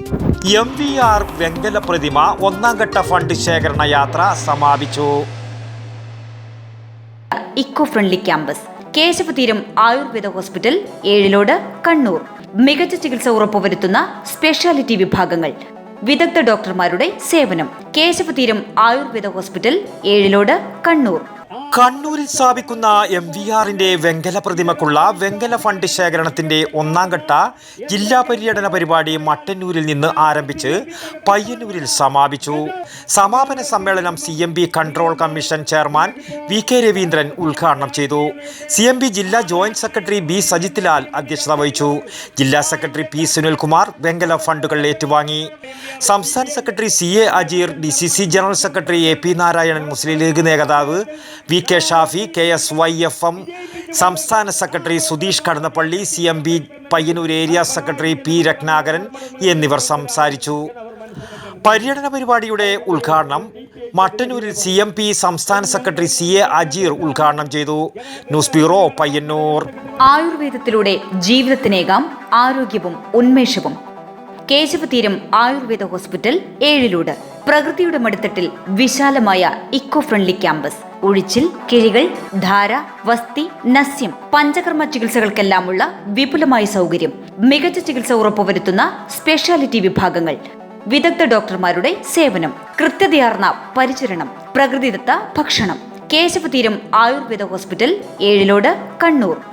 MVR വെങ്കല പ്രതിമ ഒന്നാം ഘട്ട ഫണ്ട് ശേഖരണ യാത്ര സമാപിച്ചു. Eco friendly campus Keshavatheeram Ayurveda hospital, Ezhilode, Kannur. മികച്ച ചികിത്സ ഉറപ്പുവരുത്തുന്ന സ്പെഷ്യാലിറ്റി വിഭാഗങ്ങൾ, വിദഗ്ധ ഡോക്ടർമാരുടെ സേവനം. കേശവതീരം ആയുർവേദ ഹോസ്പിറ്റൽ, ഏഴിലോട്, കണ്ണൂർ. കണ്ണൂരിൽ സ്ഥാപിക്കുന്ന MVRന്റെ വെങ്കല പ്രതിമക്കുള്ള വെങ്കല ഫണ്ട് ശേഖരണത്തിന്റെ ഒന്നാം ഘട്ട ജില്ലാ പര്യടന പരിപാടി മട്ടന്നൂരിൽ നിന്ന് ആരംഭിച്ച് പയ്യന്നൂരിൽ സമാപിച്ചു. സമാപന സമ്മേളനം CMB control commission chairman VK Raveendran ഉദ്ഘാടനം ചെയ്തു. CMB ജില്ലാ joint secretary B Sajith Lal അധ്യക്ഷത വഹിച്ചു. ജില്ലാ സെക്രട്ടറി P സുനിൽകുമാർ വെങ്കല ഫണ്ടുകൾ ഏറ്റുവാങ്ങി. സംസ്ഥാന secretary CA Ajeer, DCC general secretary AP Narayanan, Muslim League നേതാവ് VK ഷാഫി, KSYFM സംസ്ഥാന secretary Sudheesh Kadannappally, CMB Payyanur area secretary P Ratnakaran എന്നിവർ സംസാരിച്ചു. പര്യടന പരിപാടിയുടെ ഉദ്ഘാടനം മട്ടന്നൂരിൽ CMP സംസ്ഥാന സെക്രട്ടറി CA അജീർ ഉദ്ഘാടനം ചെയ്തു. News bureau, Payyanur. ആയുർവേദത്തിലൂടെ ജീവിതത്തിനേകാം ആരോഗ്യവും ഉന്മേഷവും. കേശവതീരം ആയുർവേദ ഹോസ്പിറ്റൽ, ഏഴിലോട്. പ്രകൃതിയുടെ മടിത്തട്ടിൽ വിശാലമായ ഇക്കോ ഫ്രണ്ട്ലി ക്യാമ്പസ്. ഒഴിച്ചിൽ, കിഴികൾ, ധാര, വസ്തി, നസ്യം, പഞ്ചകർമ്മ ചികിത്സകൾക്കെല്ലാമുള്ള വിപുലമായ സൗകര്യം. മികച്ച ചികിത്സ ഉറപ്പുവരുത്തുന്ന സ്പെഷ്യാലിറ്റി വിഭാഗങ്ങൾ, വിദഗ്ധ ഡോക്ടർമാരുടെ സേവനം, കൃത്യതയാർന്ന പരിചരണം, പ്രകൃതിദത്ത ഭക്ഷണം. കേശവതീരം ആയുർവേദ ഹോസ്പിറ്റൽ, ഏഴിലോട്, കണ്ണൂർ.